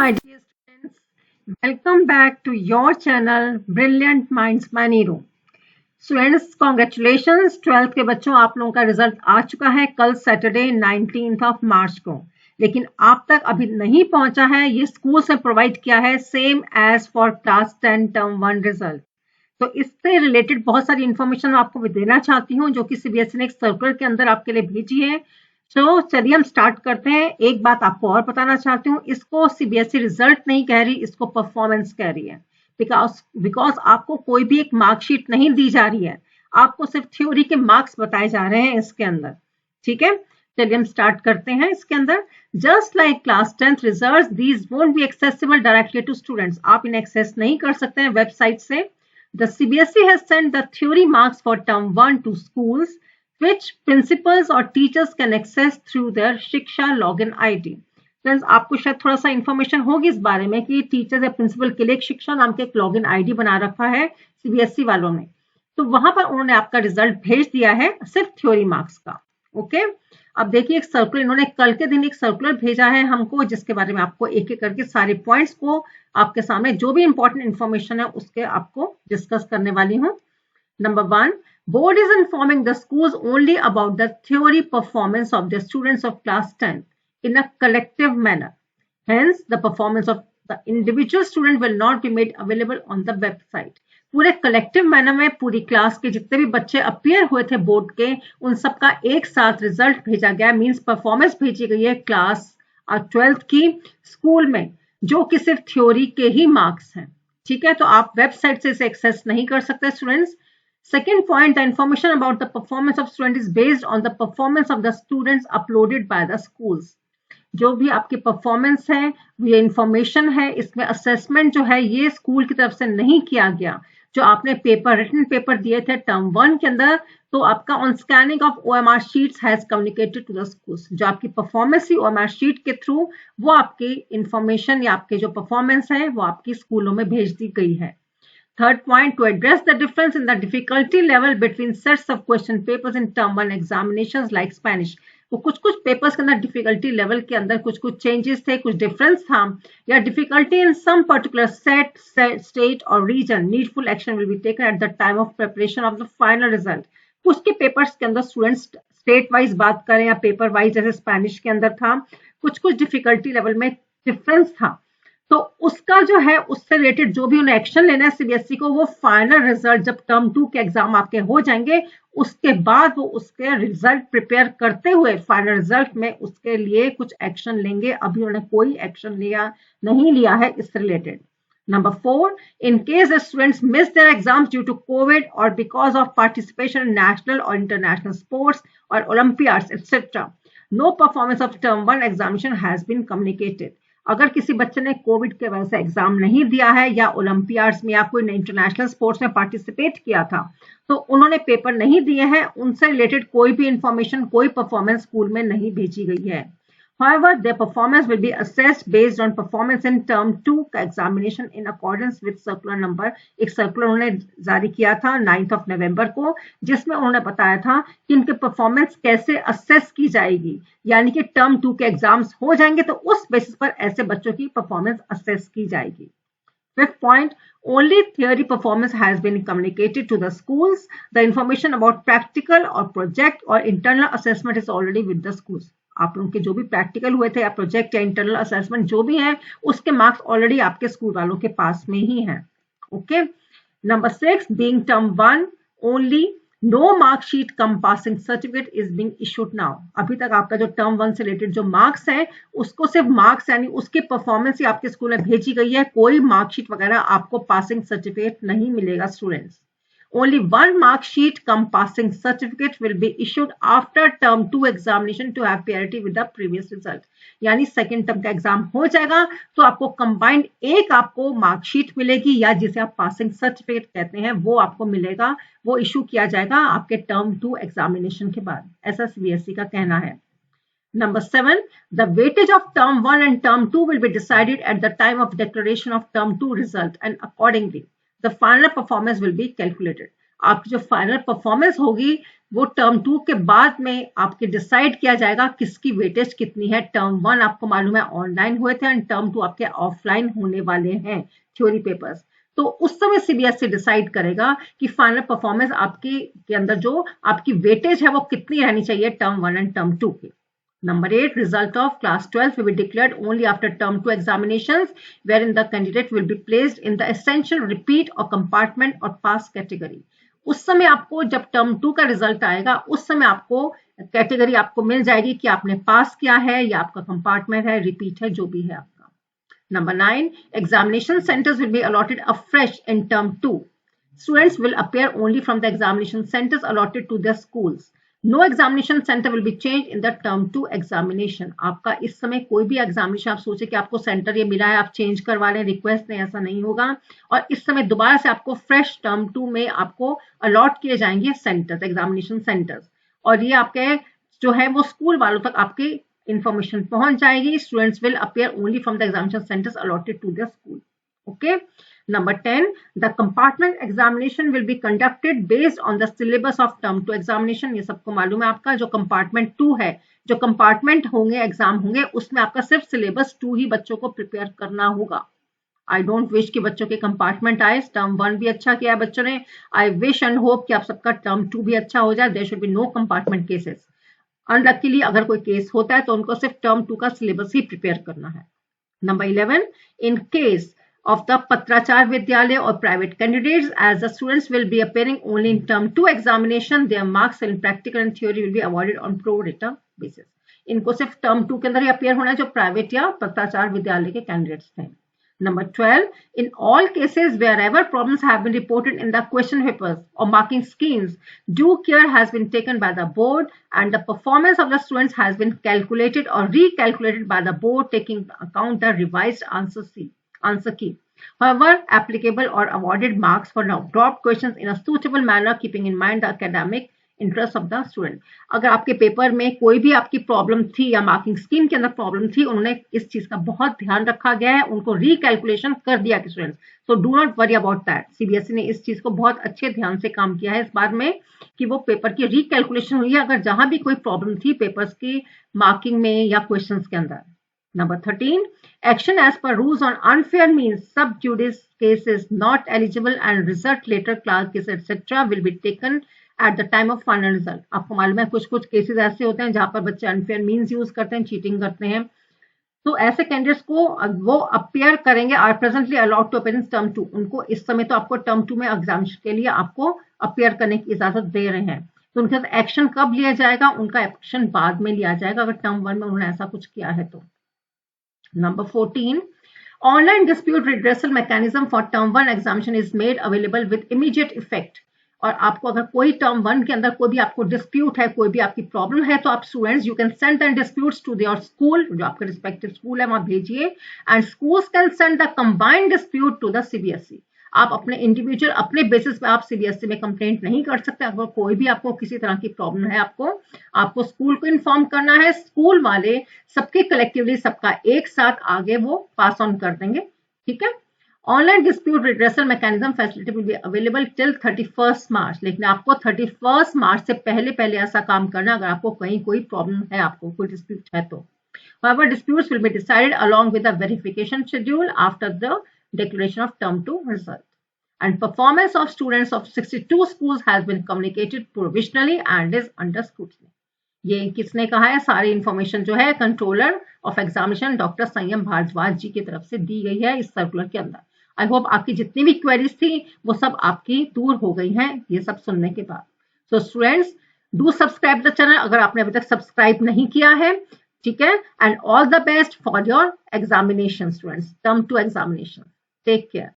my dear students. Welcome back to your channel Brilliant Minds Many Room. Students congratulations 12th के बच्चों, आप लोगों का रिजल्ट आ चुका है कल सैटरडे 19th ऑफ मार्च को, लेकिन आप तक अभी नहीं पहुंचा है। ये स्कूल से प्रोवाइड किया है same as for class 10 term 1 result. तो इससे रिलेटेड बहुत सारी इंफॉर्मेशन आपको देना चाहती हूँ जो कि सीबीएसई ने एक सर्कुलर के अंदर आपके लिए भेजी है। तो चलिए हम स्टार्ट करते हैं। एक बात आपको और बताना चाहती हूँ, इसको सीबीएसई रिजल्ट नहीं कह रही, इसको परफॉर्मेंस कह रही है। बिकॉज आपको कोई भी एक मार्कशीट नहीं दी जा रही है, आपको सिर्फ थ्योरी के मार्क्स बताए जा रहे हैं इसके अंदर। ठीक है, चलिए हम स्टार्ट करते हैं। इसके अंदर just like class 10th results, these won't be accessible directly to students. आप इन्हें एक्सेस नहीं कर सकते हैं वेबसाइट से। The CBSE has sent the theory marks for term 1 to schools which principals or teachers can access through their शिक्षा login ID। Friends, आपको शायद थोड़ा सा इंफॉर्मेशन होगी इस बारे में कि टीचर्स या प्रिंसिपल के लिए एक शिक्षा नाम के एक लॉगिन आईडी बना रखा है सीबीएसई वालों ने। तो वहां पर उन्होंने आपका रिजल्ट भेज दिया है सिर्फ थ्योरी मार्क्स का। ओके, अब देखिए एक सर्कुलर इन्होंने कल के दिन एक सर्कुलर भेजा है हमको, जिसके बारे में आपको एक एक करके सारे पॉइंट्स को आपके सामने जो भी इंपॉर्टेंट इंफॉर्मेशन है उसके आपको डिस्कस करने वाली हूँ। Number 1, board is informing the schools only about the theory performance of the students of class 10 in a collective manner. Hence, the performance of the individual student will not be made available on the website. पूरे collective manner में पूरी class के जितने भी बच्चे appear हुए थे board के, उन सबका एक साथ रिजल्ट भेजा गया। मींस परफॉर्मेंस भेजी गई है क्लास 12th की स्कूल में, जो कि सिर्फ थ्योरी के ही मार्क्स हैं। ठीक है, तो आप वेबसाइट से इसे एक्सेस नहीं कर सकते students. Second point, the information about the performance of student is based on the performance of the students uploaded by the schools. जो भी आपकी परफॉर्मेंस है, ये इंफॉर्मेशन है, इसमें असेसमेंट जो है ये स्कूल की तरफ से नहीं किया गया। जो आपने पेपर रिटन पेपर दिए थे टर्म 1 के अंदर, तो आपका on scanning of OMR sheets has communicated to the schools. जो आपकी परफॉर्मेंस थी ओएमआर शीट के थ्रू, वो आपकी इंफॉर्मेशन या आपके जो परफॉर्मेंस है वो आपकी स्कूलों में भेज दी गई है। Third point, to address the difference in the difficulty level between sets of question papers in term 1 examinations like Spanish। वो कुछ पेपर्स के अंदर डिफिकल्टी लेवल के अंदर कुछ चेंजेस थे, कुछ डिफरेंस था, या difficulty in some particular set, state और region, needful action will be taken at the time of preparation of the final result. कुछ के पेपर्स के अंदर स्टूडेंट्स स्टेट वाइज बात करें या पेपर वाइज, जैसे स्पेनिश के अंदर था, कुछ डिफिकल्टी लेवल में डिफरेंस था। तो उसका जो है उससे रिलेटेड जो भी उन्हें एक्शन लेना है सीबीएसई को, वो फाइनल रिजल्ट जब टर्म 2 के एग्जाम आपके हो जाएंगे उसके बाद वो उसके रिजल्ट प्रिपेयर करते हुए फाइनल रिजल्ट में उसके लिए कुछ एक्शन लेंगे। अभी उन्होंने कोई एक्शन नहीं लिया है इससे related. Number 4, in case the students miss their exams due to COVID or because of participation in national or international sports or Olympiads, etc., no performance of term 1 examination has been communicated। अगर किसी बच्चे ने Covid के वजह से exam नहीं दिया है या ओलंपियाड्स में या कोई इंटरनेशनल स्पोर्ट्स में पार्टिसिपेट किया था, तो उन्होंने पेपर नहीं दिए हैं, उनसे रिलेटेड कोई भी इंफॉर्मेशन, कोई परफॉर्मेंस स्कूल में नहीं भेजी गई है। However, their performance will be assessed based on performance in term 2 का examination in accordance with circular number। एक सर्कुलर उन्होंने जारी किया था 9th of November को, जिसमें उन्होंने बताया था कि इनके परफॉर्मेंस कैसे असेस की जाएगी। यानी कि टर्म 2 के एग्जाम्स हो जाएंगे तो उस बेसिस पर ऐसे बच्चों की परफॉर्मेंस असेस की जाएगी। Fifth point, only theory performance has been communicated to the schools. The information about practical or project or internal assessment is already with the schools। आप लोगों के जो भी प्रैक्टिकल हुए थे या प्रोजेक्ट या इंटरनल असेसमेंट जो भी है, उसके मार्क्स ऑलरेडी आपके स्कूल वालों के पास में ही हैं। Okay, number 6, being term 1 only, no marksheet cum passing certificate is being issued now. अभी तक आपका जो टर्म 1 से रिलेटेड जो मार्क्स है उसको सिर्फ मार्क्स यानी उसकी परफॉर्मेंस ही आपके स्कूल में भेजी गई है, कोई मार्कशीट वगैरह आपको पासिंग सर्टिफिकेट नहीं मिलेगा students. Only one mark sheet cum passing certificate will be issued after term 2 examination to have parity with the previous result। यानी सेकेंड टर्म का एग्जाम हो जाएगा तो आपको कंबाइंड एक आपको मार्कशीट मिलेगी, या जिसे आप पासिंग सर्टिफिकेट कहते हैं, वो आपको मिलेगा, वो इशू किया जाएगा आपके टर्म 2 एग्जामिनेशन के बाद, ऐसा सीबीएसई का कहना है। Number 7, the weightage of term 1 and term 2 will be decided at the time of declaration of term 2 result and accordingly the final performance will be calculated। आपकी जो फाइनल परफॉर्मेंस होगी वो टर्म 2 के बाद में आपके डिसाइड किया जाएगा किसकी वेटेज कितनी है। टर्म 1 आपको मालूम है ऑनलाइन हुए थे एंड टर्म 2 आपके ऑफलाइन होने वाले हैं थ्योरी पेपर्स। तो उस समय सीबीएसई डिसाइड करेगा कि फाइनल परफॉर्मेंस आपके के अंदर जो आपकी वेटेज है वो कितनी रहनी चाहिए टर्म 1 एंड टर्म 2 की। Number 8, result of class 12 will be declared only after term 2 examinations, wherein the candidate will be placed in the essential repeat or compartment or pass category. उस समय आपको जब टर्म 2 का रिजल्ट आएगा उस समय आपको कैटेगरी आपको मिल जाएगी कि आपने पास किया है या आपका कंपार्टमेंट है, रिपीट है, जो भी है आपका। Number 9, examination centers will be allotted afresh in term 2. Students will appear only from the examination centers allotted to their schools. No examination centre will be change in the term 2 examination. आपका इस समय कोई भी examination आप सोचे कि आपको centre ये मिला है आप चेंज करवा लें, रिक्वेस्ट नहीं, ऐसा नहीं होगा। और इस समय दोबारा से आपको फ्रेश टर्म 2 में आपको अलॉट किए जाएंगे सेंटर्स, एग्जामिनेशन सेंटर्स, और ये आपके जो है वो स्कूल वालों तक आपकी इंफॉर्मेशन पहुंच जाएगी। Students will appear only from the examination centres allotted to the school. Okay. Number 10, the compartment examination will be conducted based on the syllabus of term 2 examination. ये सबको मालूम है आपका जो compartment 2 है, जो compartment होंगे एग्जाम होंगे उसमें आपका सिर्फ syllabus 2 ही बच्चों को प्रिपेयर करना होगा। I don't wish कि बच्चों के कंपार्टमेंट आए, टर्म 1 भी अच्छा किया है बच्चों ने। I wish and hope कि आप सबका टर्म 2 भी अच्छा हो जाए। There should be no compartment cases. Unluckily अगर कोई केस होता है तो उनको सिर्फ टर्म 2 का सिलेबस ही प्रिपेयर करना है। Number 11, in case of the Patrachar Vidyalaya or private candidates, as the students will be appearing only in term 2 examination, their marks in practical and theory will be awarded on pro rata basis. इनको सिर्फ term 2 के अंदर ही appear होना है जो private या पत्राचार विद्यालय के कैंडिडेट्स थे। Number 12, in all cases wherever problems have been reported in the question papers or marking schemes, due care has been taken by the board and the performance of the students has been calculated or recalculated by the board taking account the revised answer key. However, applicable or awarded marks for dropped questions in a suitable manner keeping in mind the academic interest of the student. अगर आपके paper में कोई भी आपकी problem थी या marking scheme के अंदर प्रॉब्लम थी, उन्होंने इस चीज का बहुत ध्यान रखा गया है, उनको रिकैलकुलेशन कर दिया कि students, so do not worry about that. CBSE ने इस चीज को बहुत अच्छे ध्यान से काम किया है इस बार में कि वो पेपर की रिकैलकुलेशन हुई है अगर जहां भी कोई प्रॉब्लम थी पेपर्स की मार्किंग में या क्वेश्चंस के अंदर। Number 13, action as per rules on unfair means sub judice cases not eligible and result later class cases etc. will be taken at the time of final result. आपको मालूम है कुछ कुछ केसेस ऐसे होते हैं जहां पर बच्चे अनफेयर मीन्स यूज करते हैं, चीटिंग करते हैं, तो ऐसे कैंडिडेट्स को वो अपियर करेंगे are presently allowed to appear in term 2। उनको इस समय तो आपको टर्म 2 में एग्जाम के लिए आपको अपियर करने की इजाजत दे रहे हैं, तो उनके साथ एक्शन कब लिया जाएगा? उनका एक्शन बाद में लिया जाएगा अगर टर्म 1 में उन्होंने ऐसा कुछ किया है तो। Number 14, online dispute redressal mechanism for term 1 examination is made available with immediate effect. और आपको अगर कोई टर्म 1 के अंदर कोई भी आपको डिस्प्यूट है, कोई भी आपकी प्रॉब्लम है, तो आप students you can send the disputes to your school, जो आपका रिस्पेक्टिव स्कूल है वहां भेजिए, and schools can send the combined dispute to the CBSE. आप अपने इंडिविजुअल अपने बेसिस पे आप सीबीएसई में कंप्लेंट नहीं कर सकते। अगर कोई भी आपको किसी तरह की प्रॉब्लम है आपको स्कूल को इन्फॉर्म करना है, स्कूल वाले सबके कलेक्टिवली सबका एक साथ आगे वो पास ऑन कर देंगे, ठीक है। Online dispute redressal mechanism facility will be available till 31 मार्च, लेकिन आपको 31 मार्च से पहले ऐसा काम करना अगर आपको कहीं कोई प्रॉब्लम है, आपको कोई डिस्प्यूट है तो। However, disputes will be decided along with the verification schedule after the declaration of term 2 result. And performance of students of 62 schools has been communicated provisionally and is under scrutiny. ये किसने कहा है? सारी information जो है controller of examination doctor संयम भारद्वाज जी की तरफ से दी गई है इस सर्कुलर के अंदर। आई होप आपकी जितनी भी क्वेरीज थी वो सब आपकी दूर हो गई हैं ये सब सुनने के बाद। So students, do subscribe the channel अगर आपने अभी तक सब्सक्राइब नहीं किया है, ठीक है। And all the best for your examination students, term 2 examination. Take care.